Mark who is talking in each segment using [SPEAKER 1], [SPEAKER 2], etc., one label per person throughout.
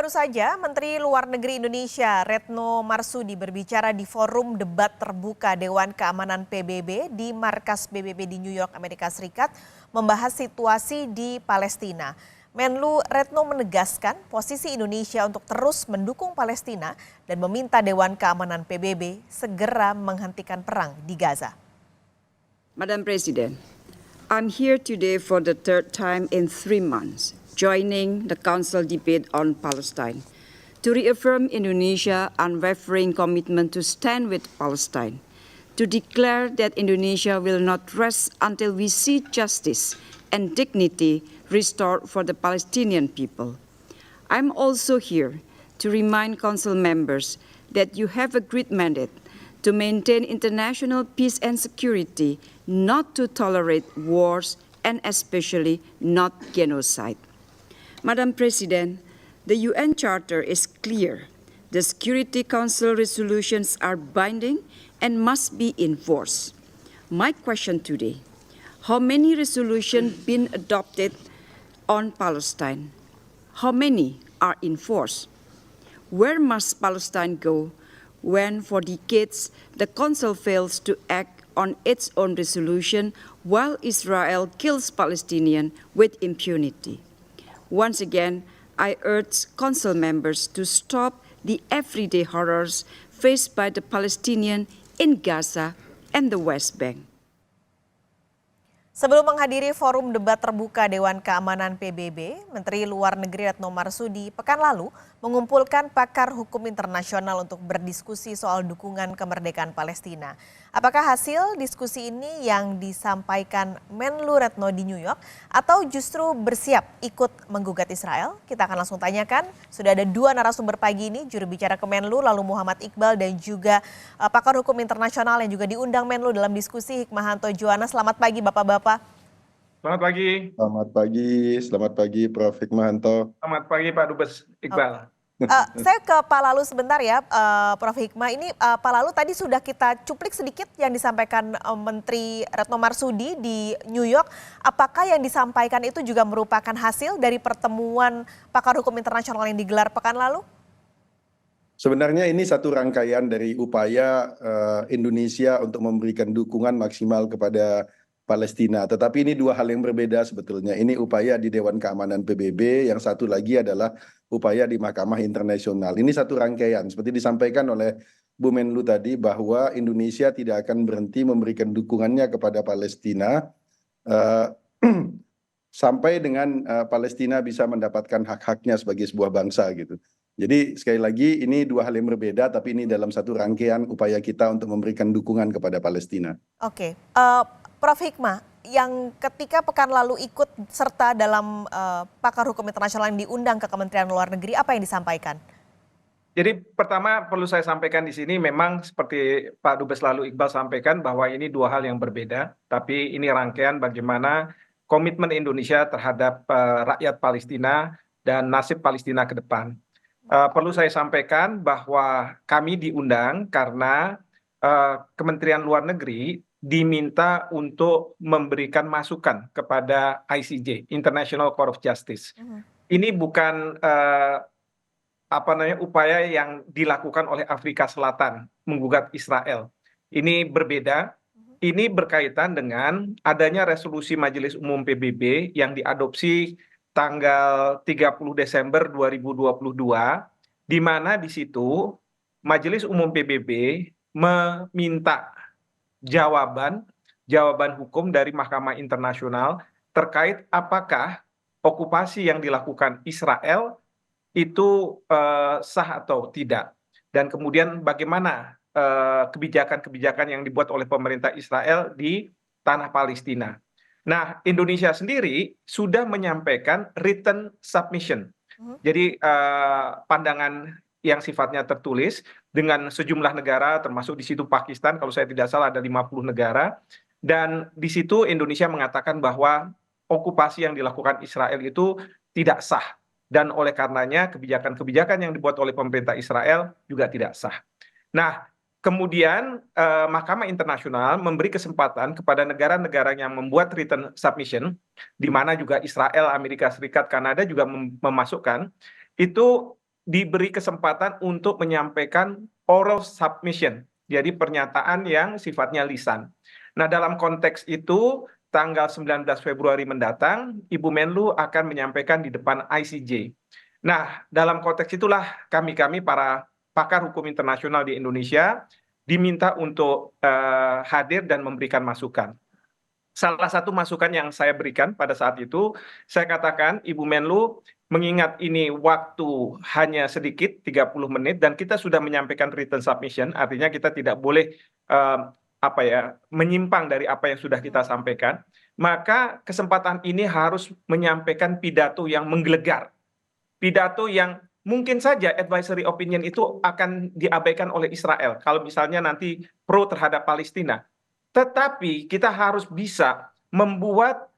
[SPEAKER 1] baru saja Menteri Luar Negeri Indonesia Retno Marsudi berbicara di forum debat terbuka Dewan Keamanan PBB di markas PBB di New York, Amerika Serikat, membahas situasi di Palestina. Menlu Retno menegaskan posisi Indonesia untuk terus mendukung Palestina dan meminta Dewan Keamanan PBB segera menghentikan perang di Gaza.
[SPEAKER 2] Madam President, I'm here today for the third time in 3 months, joining the Council debate on Palestine, to reaffirm Indonesia's unwavering commitment to stand with Palestine, to declare that Indonesia will not rest until we see justice and dignity restored for the Palestinian people. I'm also here to remind Council members that you have a great mandate to maintain international peace and security, not to tolerate wars, and especially not genocide. Madam President, the UN Charter is clear. The Security Council resolutions are binding and must be enforced. My question today, how many resolutions been adopted on Palestine? How many are enforced? Where must Palestine go when for decades the Council fails to act on its own resolution while Israel kills Palestinians with impunity? Once again, I urge Council members to stop the everyday horrors faced by the Palestinians in Gaza and the West Bank.
[SPEAKER 1] Sebelum menghadiri forum debat terbuka Dewan Keamanan PBB, Menteri Luar Negeri Retno Marsudi pekan lalu mengumpulkan pakar hukum internasional untuk berdiskusi soal dukungan kemerdekaan Palestina. Apakah hasil diskusi ini yang disampaikan Menlu Retno di New York atau justru bersiap ikut menggugat Israel? Kita akan langsung tanyakan. Sudah ada 2 narasumber pagi ini, juru bicara Kemenlu, lalu Muhammad Iqbal dan juga pakar hukum internasional yang juga diundang Menlu dalam diskusi, Hikmahanto Juwana. Selamat pagi Bapak-Bapak.
[SPEAKER 3] Selamat pagi.
[SPEAKER 4] Selamat pagi Prof. Hikmahanto.
[SPEAKER 3] Selamat pagi Pak Dubes Iqbal.
[SPEAKER 1] Saya ke Pak Lalu sebentar ya, Prof. Hikmah. Ini Pak Lalu tadi sudah kita cuplik sedikit yang disampaikan Menteri Retno Marsudi di New York. Apakah yang disampaikan itu juga merupakan hasil dari pertemuan pakar hukum internasional yang digelar pekan lalu?
[SPEAKER 4] Sebenarnya ini satu rangkaian dari upaya Indonesia untuk memberikan dukungan maksimal kepada Palestina. Tetapi ini 2 hal yang berbeda sebetulnya. Ini upaya di Dewan Keamanan PBB, yang satu lagi adalah upaya di Mahkamah Internasional. Ini satu rangkaian. Seperti disampaikan oleh Bu Menlu tadi bahwa Indonesia tidak akan berhenti memberikan dukungannya kepada Palestina sampai dengan Palestina bisa mendapatkan hak-haknya sebagai sebuah bangsa gitu. Jadi sekali lagi ini 2 hal yang berbeda, tapi ini dalam satu rangkaian upaya kita untuk memberikan dukungan kepada Palestina.
[SPEAKER 1] Oke. Prof. Hikmah, yang ketika pekan lalu ikut serta dalam pakar hukum internasional yang diundang ke Kementerian Luar Negeri, apa yang disampaikan?
[SPEAKER 3] Jadi pertama perlu saya sampaikan di sini memang seperti Pak Dubes lalu Iqbal sampaikan bahwa ini 2 hal yang berbeda, tapi ini rangkaian bagaimana komitmen Indonesia terhadap rakyat Palestina dan nasib Palestina ke depan. Perlu saya sampaikan bahwa kami diundang karena Kementerian Luar Negeri diminta untuk memberikan masukan kepada ICJ, International Court of Justice. Ini bukan upaya yang dilakukan oleh Afrika Selatan menggugat Israel. Ini berbeda. Ini berkaitan dengan adanya resolusi Majelis Umum PBB yang diadopsi tanggal 30 Desember 2022, di mana di situ Majelis Umum PBB meminta jawaban hukum dari Mahkamah Internasional terkait apakah okupasi yang dilakukan Israel itu sah atau tidak, dan kemudian bagaimana kebijakan-kebijakan yang dibuat oleh pemerintah Israel di tanah Palestina. Nah, Indonesia sendiri sudah menyampaikan written submission, jadi pandangan yang sifatnya tertulis dengan sejumlah negara, termasuk di situ Pakistan, kalau saya tidak salah ada 50 negara, dan di situ Indonesia mengatakan bahwa okupasi yang dilakukan Israel itu tidak sah, dan oleh karenanya kebijakan-kebijakan yang dibuat oleh pemerintah Israel juga tidak sah. Nah, kemudian Mahkamah Internasional memberi kesempatan kepada negara-negara yang membuat written submission, di mana juga Israel, Amerika Serikat, Kanada juga memasukkan, itu diberi kesempatan untuk menyampaikan oral submission, jadi pernyataan yang sifatnya lisan. Nah, dalam konteks itu, tanggal 19 Februari mendatang, Ibu Menlu akan menyampaikan di depan ICJ. Nah, dalam konteks itulah kami para pakar hukum internasional di Indonesia diminta untuk hadir dan memberikan masukan. Salah satu masukan yang saya berikan pada saat itu, saya katakan, Ibu Menlu, mengingat ini waktu hanya sedikit, 30 menit, dan kita sudah menyampaikan written submission, artinya kita tidak boleh menyimpang dari apa yang sudah kita sampaikan, maka kesempatan ini harus menyampaikan pidato yang menggelegar, pidato yang mungkin saja advisory opinion itu akan diabaikan oleh Israel, kalau misalnya nanti pro terhadap Palestina. Tetapi kita harus bisa membuat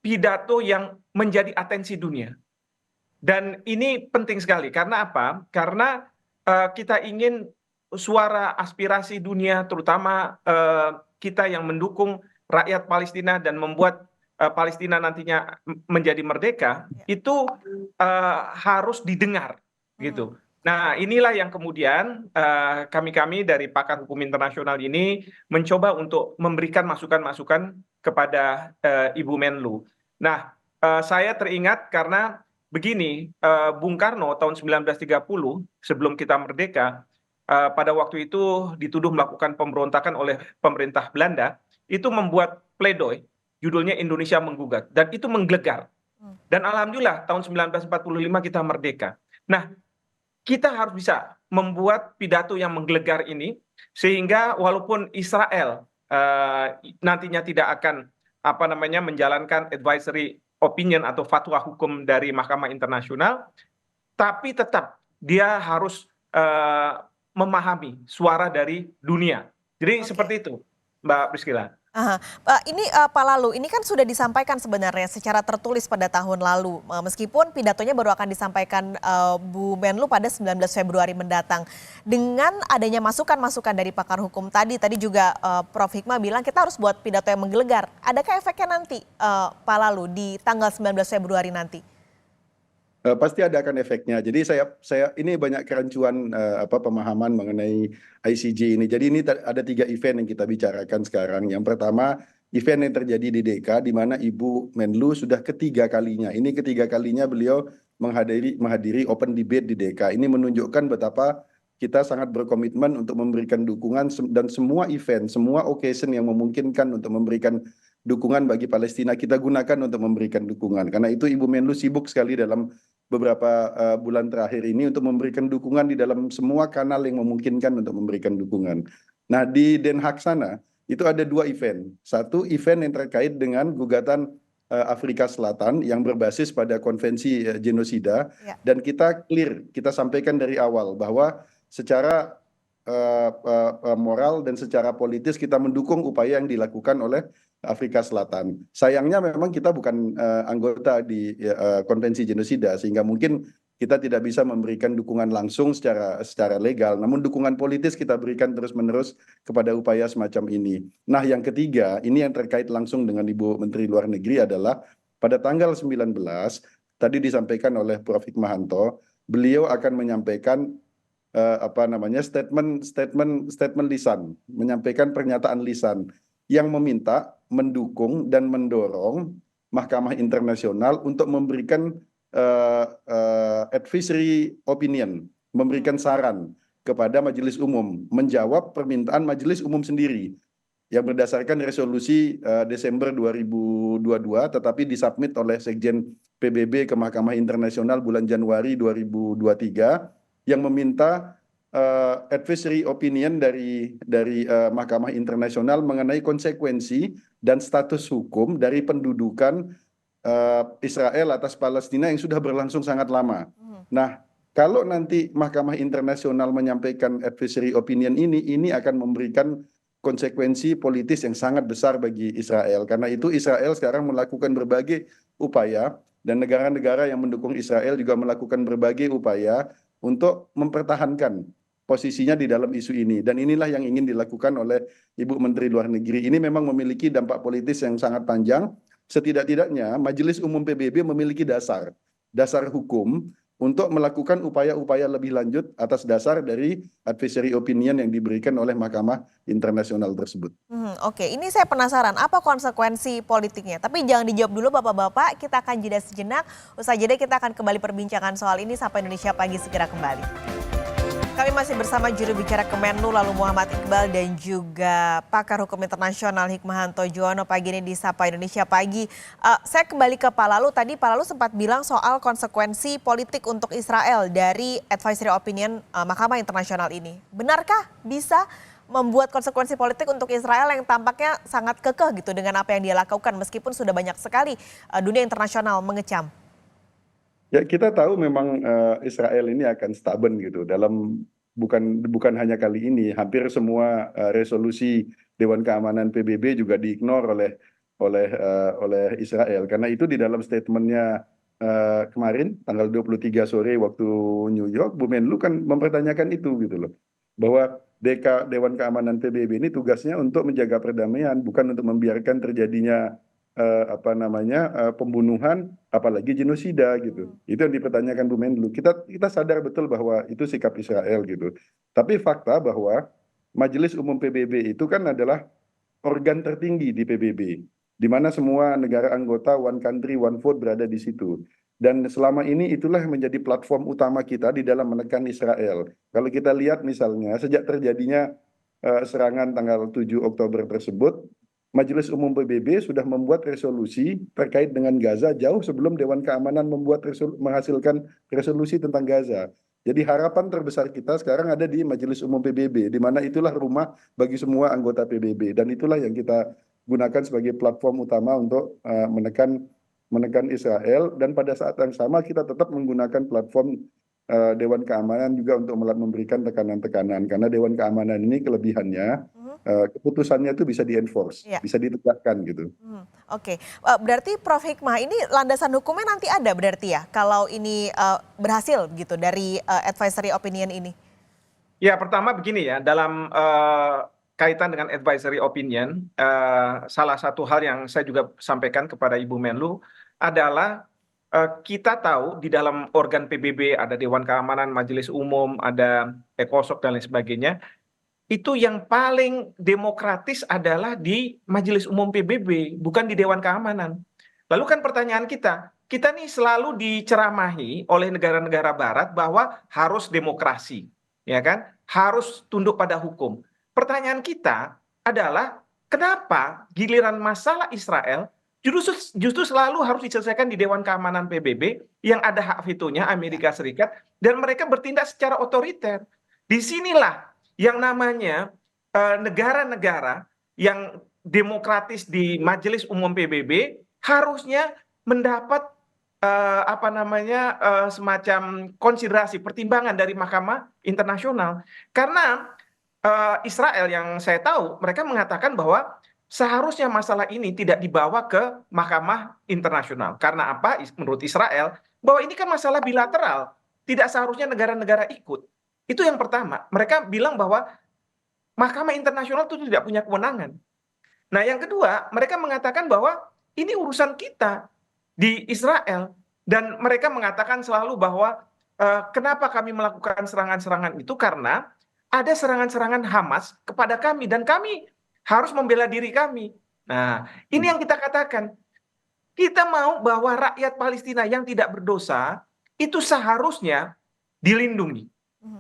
[SPEAKER 3] pidato yang menjadi atensi dunia. Dan ini penting sekali. Karena apa? Karena kita ingin suara aspirasi dunia, terutama kita yang mendukung rakyat Palestina dan membuat Palestina nantinya menjadi merdeka, itu harus didengar, gitu. Nah, inilah yang kemudian kami dari pakar hukum internasional ini mencoba untuk memberikan masukan-masukan kepada Ibu Menlu. Nah, saya teringat karena begini, Bung Karno tahun 1930 sebelum kita merdeka, pada waktu itu dituduh melakukan pemberontakan oleh pemerintah Belanda, itu membuat pledoi, judulnya Indonesia Menggugat, dan itu menggelegar. Dan alhamdulillah tahun 1945 kita merdeka. Nah, kita harus bisa membuat pidato yang menggelegar ini, sehingga walaupun Israel nantinya tidak akan menjalankan advisory opinion atau fatwa hukum dari Mahkamah Internasional, tapi tetap dia harus memahami suara dari dunia. Jadi seperti itu, Mbak Priscilla.
[SPEAKER 1] Ini Pak Lalu, ini kan sudah disampaikan sebenarnya secara tertulis pada tahun lalu, meskipun pidatonya baru akan disampaikan Bu Menlu pada 19 Februari mendatang. Dengan adanya masukan-masukan dari pakar hukum tadi juga Prof. Hikmah bilang kita harus buat pidato yang menggelegar. Adakah efeknya nanti Pak Lalu di tanggal 19 Februari nanti?
[SPEAKER 4] Pasti ada akan efeknya. Jadi saya ini banyak kerancuan pemahaman mengenai ICJ ini. Jadi ini ada 3 event yang kita bicarakan sekarang. Yang pertama, event yang terjadi di DK, di mana Ibu Menlu sudah ketiga kalinya. Ini ketiga kalinya beliau menghadiri open debate di DK. Ini menunjukkan betapa kita sangat berkomitmen untuk memberikan dukungan, dan semua event, semua occasion yang memungkinkan untuk memberikan dukungan bagi Palestina kita gunakan untuk memberikan dukungan. Karena itu Ibu Menlu sibuk sekali dalam beberapa bulan terakhir ini untuk memberikan dukungan di dalam semua kanal yang memungkinkan untuk memberikan dukungan. Nah, di Den Haag sana itu ada 2 event. Satu event yang terkait dengan gugatan Afrika Selatan yang berbasis pada konvensi genosida, dan kita clear, kita sampaikan dari awal bahwa secara moral dan secara politis kita mendukung upaya yang dilakukan oleh Afrika Selatan. Sayangnya memang kita bukan anggota di konvensi genosida, sehingga mungkin kita tidak bisa memberikan dukungan langsung secara legal. Namun dukungan politis kita berikan terus-menerus kepada upaya semacam ini. Nah, yang ketiga, ini yang terkait langsung dengan Ibu Menteri Luar Negeri adalah pada tanggal 19, tadi disampaikan oleh Prof. Hikmahanto, beliau akan menyampaikan statement lisan, menyampaikan pernyataan lisan yang meminta, mendukung dan mendorong Mahkamah Internasional untuk memberikan advisory opinion, memberikan saran kepada Majelis Umum, menjawab permintaan Majelis Umum sendiri yang berdasarkan resolusi Desember 2022, tetapi disubmit oleh Sekjen PBB ke Mahkamah Internasional bulan Januari 2023, yang meminta advisory opinion dari Mahkamah Internasional mengenai konsekuensi dan status hukum dari pendudukan Israel atas Palestina yang sudah berlangsung sangat lama. Nah, kalau nanti Mahkamah Internasional menyampaikan advisory opinion ini akan memberikan konsekuensi politis yang sangat besar bagi Israel. Karena itu Israel sekarang melakukan berbagai upaya, dan negara-negara yang mendukung Israel juga melakukan berbagai upaya untuk mempertahankan posisinya di dalam isu ini. Dan inilah yang ingin dilakukan oleh Ibu Menteri Luar Negeri. Ini memang memiliki dampak politis yang sangat panjang. Setidak-tidaknya Majelis Umum PBB memiliki dasar hukum untuk melakukan upaya-upaya lebih lanjut atas dasar dari advisory opinion yang diberikan oleh Mahkamah Internasional tersebut.
[SPEAKER 1] Oke, ini saya penasaran apa konsekuensi politiknya. Tapi jangan dijawab dulu Bapak-Bapak, kita akan jeda sejenak. Usai jeda kita akan kembali perbincangan soal ini sampai Indonesia Pagi segera kembali. Kami masih bersama juru bicara Kemenlu lalu Muhammad Iqbal dan juga pakar hukum internasional Hikmahanto Juwono pagi ini di Sapa Indonesia Pagi. Saya kembali ke Pak Lalu, tadi Pak Lalu sempat bilang soal konsekuensi politik untuk Israel dari advisory opinion Mahkamah Internasional ini. Benarkah bisa membuat konsekuensi politik untuk Israel yang tampaknya sangat kekeh gitu dengan apa yang dia lakukan meskipun sudah banyak sekali dunia internasional mengecam?
[SPEAKER 4] Ya kita tahu memang Israel ini akan stubborn gitu dalam bukan hanya kali ini, hampir semua resolusi Dewan Keamanan PBB juga diignore oleh Israel karena itu di dalam statementnya kemarin tanggal 23 sore waktu New York, Bu Menlu kan mempertanyakan itu gitu loh, bahwa Dewan Keamanan PBB ini tugasnya untuk menjaga perdamaian, bukan untuk membiarkan terjadinya pembunuhan, apalagi genosida gitu. Itu yang dipertanyakan Bu Menlu. Kita sadar betul bahwa itu sikap Israel gitu. Tapi fakta bahwa Majelis Umum PBB itu kan adalah organ tertinggi di PBB, di mana semua negara anggota one country one vote berada di situ. Dan selama ini itulah yang menjadi platform utama kita di dalam menekan Israel. Kalau kita lihat misalnya sejak terjadinya serangan tanggal 7 Oktober tersebut, Majelis Umum PBB sudah membuat resolusi terkait dengan Gaza jauh sebelum Dewan Keamanan menghasilkan resolusi tentang Gaza. Jadi harapan terbesar kita sekarang ada di Majelis Umum PBB, di mana itulah rumah bagi semua anggota PBB. Dan itulah yang kita gunakan sebagai platform utama untuk menekan Israel. Dan pada saat yang sama kita tetap menggunakan platform Dewan Keamanan juga untuk memberikan tekanan-tekanan. Karena Dewan Keamanan ini kelebihannya, keputusannya itu bisa di-enforce, bisa ditegakkan gitu.
[SPEAKER 1] Oke, berarti Prof. Hikmah ini landasan hukumnya nanti ada berarti ya kalau ini berhasil gitu dari advisory opinion ini?
[SPEAKER 3] Ya pertama begini ya, dalam kaitan dengan advisory opinion, salah satu hal yang saya juga sampaikan kepada Ibu Menlu adalah kita tahu di dalam organ PBB ada Dewan Keamanan, Majelis Umum, ada ECOSOC dan lain sebagainya. Itu yang paling demokratis adalah di Majelis Umum PBB, bukan di Dewan Keamanan. Lalu kan pertanyaan kita nih selalu diceramahi oleh negara-negara Barat bahwa harus demokrasi, ya kan? Harus tunduk pada hukum. Pertanyaan kita adalah kenapa giliran masalah Israel justru selalu harus diselesaikan di Dewan Keamanan PBB yang ada hak vetonya Amerika Serikat dan mereka bertindak secara otoriter. Disinilah yang namanya negara-negara yang demokratis di Majelis Umum PBB harusnya mendapat semacam konsiderasi pertimbangan dari Mahkamah Internasional karena Israel yang saya tahu mereka mengatakan bahwa seharusnya masalah ini tidak dibawa ke Mahkamah Internasional. Karena apa? Menurut Israel, bahwa ini kan masalah bilateral. Tidak seharusnya negara-negara ikut. Itu yang pertama. Mereka bilang bahwa Mahkamah Internasional itu tidak punya kewenangan. Nah yang kedua, mereka mengatakan bahwa ini urusan kita di Israel. Dan mereka mengatakan selalu bahwa kenapa kami melakukan serangan-serangan itu karena ada serangan-serangan Hamas kepada kami. Dan kami harus membela diri kami. Nah, ini yang kita katakan. Kita mau bahwa rakyat Palestina yang tidak berdosa itu seharusnya dilindungi.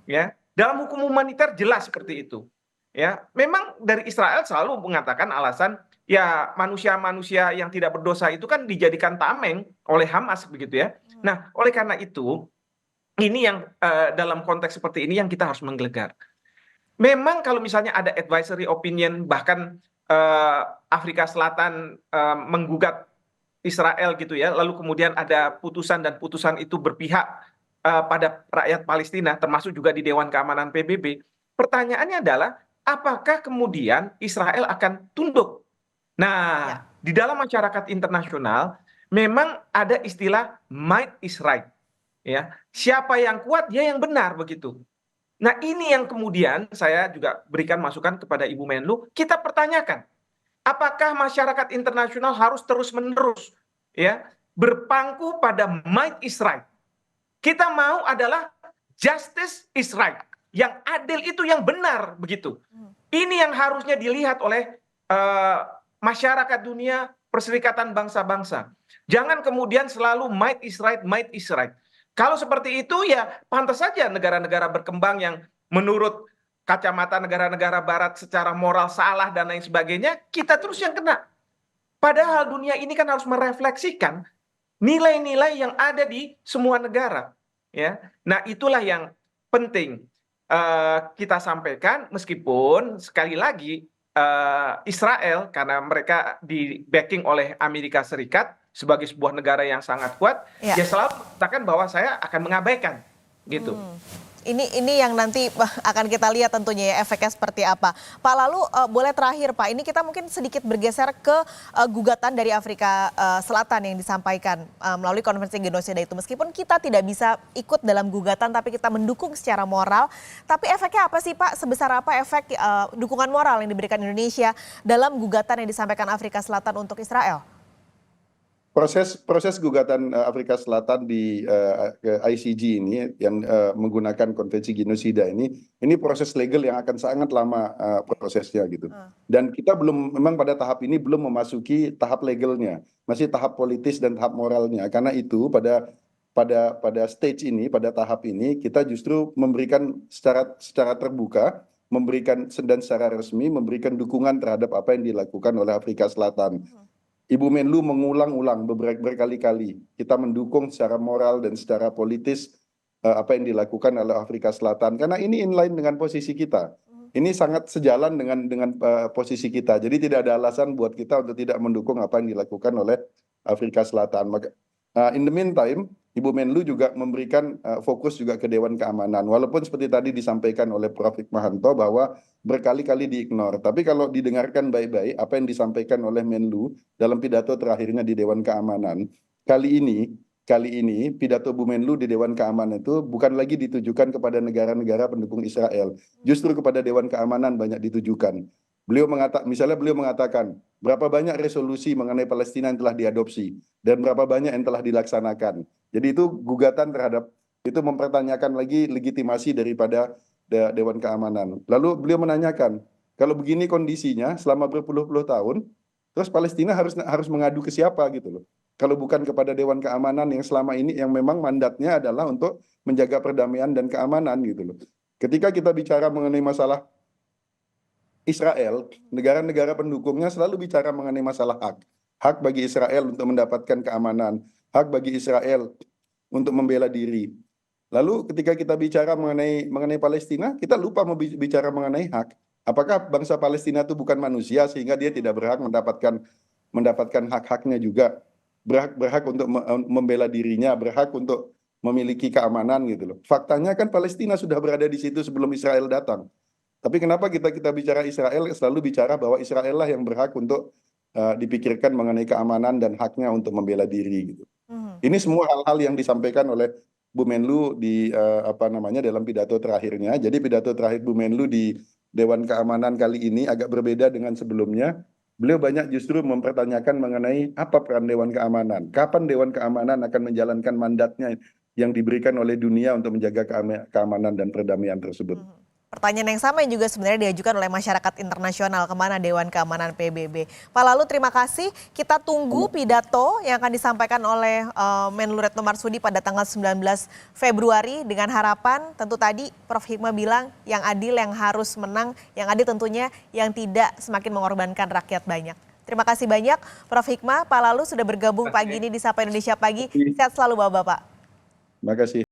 [SPEAKER 3] Ya, dalam hukum humaniter jelas seperti itu. Ya, memang dari Israel selalu mengatakan alasan ya manusia-manusia yang tidak berdosa itu kan dijadikan tameng oleh Hamas begitu ya. Nah, oleh karena itu ini yang dalam konteks seperti ini yang kita harus menggelegar. Memang kalau misalnya ada advisory opinion bahkan Afrika Selatan menggugat Israel gitu ya, lalu kemudian ada putusan dan putusan itu berpihak pada rakyat Palestina termasuk juga di Dewan Keamanan PBB. Pertanyaannya adalah apakah kemudian Israel akan tunduk? Nah, di dalam masyarakat internasional memang ada istilah might is right. Ya, siapa yang kuat dia yang benar begitu. Nah ini yang kemudian saya juga berikan masukan kepada Ibu Menlu, kita pertanyakan, apakah masyarakat internasional harus terus-menerus ya berpangku pada might is right, Kita mau adalah justice is right. Yang adil itu yang benar begitu. Ini yang harusnya dilihat oleh masyarakat dunia, Perserikatan Bangsa-Bangsa. Jangan kemudian selalu might is right, might is right. Kalau seperti itu ya pantas saja negara-negara berkembang yang menurut kacamata negara-negara barat secara moral salah dan lain sebagainya, kita terus yang kena. Padahal dunia ini kan harus merefleksikan nilai-nilai yang ada di semua negara. Ya, nah itulah yang penting kita sampaikan, meskipun sekali lagi Israel karena mereka di backing oleh Amerika Serikat sebagai sebuah negara yang sangat kuat,
[SPEAKER 1] Ya.
[SPEAKER 3] dia selalu mengatakan bahwa saya akan mengabaikan gitu.
[SPEAKER 1] Ini yang nanti akan kita lihat tentunya ya efeknya seperti apa. Pak, lalu boleh terakhir Pak, ini kita mungkin sedikit bergeser ke gugatan dari Afrika Selatan yang disampaikan melalui konvensi genosida itu. Meskipun kita tidak bisa ikut dalam gugatan tapi kita mendukung secara moral. Tapi efeknya apa sih Pak? Sebesar apa efek dukungan moral yang diberikan Indonesia dalam gugatan yang disampaikan Afrika Selatan untuk Israel?
[SPEAKER 4] Proses gugatan Afrika Selatan di ke ICJ ini yang menggunakan konvensi genosida ini proses legal yang akan sangat lama prosesnya gitu. Dan kita memang pada tahap ini belum memasuki tahap legalnya, masih tahap politis dan tahap moralnya. Karena itu pada stage ini, pada tahap ini kita justru memberikan secara terbuka, memberikan dan secara resmi memberikan dukungan terhadap apa yang dilakukan oleh Afrika Selatan. Ibu Menlu mengulang-ulang berkali-kali kita mendukung secara moral dan secara politis apa yang dilakukan oleh Afrika Selatan karena ini inline dengan posisi kita. Ini sangat sejalan dengan posisi kita. Jadi tidak ada alasan buat kita untuk tidak mendukung apa yang dilakukan oleh Afrika Selatan. In the meantime, Ibu Menlu juga memberikan fokus juga ke Dewan Keamanan. Walaupun seperti tadi disampaikan oleh Prof. Hikmahanto bahwa berkali-kali diignore. Tapi kalau didengarkan baik-baik apa yang disampaikan oleh Menlu dalam pidato terakhirnya di Dewan Keamanan, kali ini pidato Bu Menlu di Dewan Keamanan itu bukan lagi ditujukan kepada negara-negara pendukung Israel. Justru kepada Dewan Keamanan banyak ditujukan. Beliau mengatakan berapa banyak resolusi mengenai Palestina yang telah diadopsi dan berapa banyak yang telah dilaksanakan. Jadi itu gugatan terhadap itu mempertanyakan lagi legitimasi daripada Dewan Keamanan. Lalu beliau menanyakan, kalau begini kondisinya selama berpuluh-puluh tahun, terus Palestina harus mengadu ke siapa gitu loh. Kalau bukan kepada Dewan Keamanan yang selama ini yang memang mandatnya adalah untuk menjaga perdamaian dan keamanan gitu loh. Ketika kita bicara mengenai masalah Israel, negara-negara pendukungnya selalu bicara mengenai masalah hak. Hak bagi Israel untuk mendapatkan keamanan, hak bagi Israel untuk membela diri. Lalu ketika kita bicara mengenai Palestina, kita lupa bicara mengenai hak. Apakah bangsa Palestina itu bukan manusia sehingga dia tidak berhak mendapatkan hak-haknya juga, berhak untuk membela dirinya, berhak untuk memiliki keamanan gitu loh. Faktanya kan Palestina sudah berada di situ sebelum Israel datang. Tapi kenapa kita bicara Israel selalu bicara bahwa Israel lah yang berhak untuk dipikirkan mengenai keamanan dan haknya untuk membela diri gitu. Ini semua hal-hal yang disampaikan oleh Bu Menlu di dalam pidato terakhirnya. Jadi pidato terakhir Bu Menlu di Dewan Keamanan kali ini agak berbeda dengan sebelumnya. Beliau banyak justru mempertanyakan mengenai apa peran Dewan Keamanan. Kapan Dewan Keamanan akan menjalankan mandatnya yang diberikan oleh dunia untuk menjaga keamanan dan perdamaian tersebut.
[SPEAKER 1] Pertanyaan yang sama yang juga sebenarnya diajukan oleh masyarakat internasional, kemana Dewan Keamanan PBB. Pak, lalu terima kasih. Kita tunggu pidato yang akan disampaikan oleh Menlu Retno Marsudi pada tanggal 19 Februari dengan harapan tentu tadi Prof. Hikmah bilang yang adil yang harus menang, yang adil tentunya yang tidak semakin mengorbankan rakyat banyak. Terima kasih banyak Prof. Hikmah, Pak Lalu sudah bergabung pagi ini di Sapa Indonesia Pagi. Sehat selalu Bapak-Bapak.
[SPEAKER 4] Terima kasih.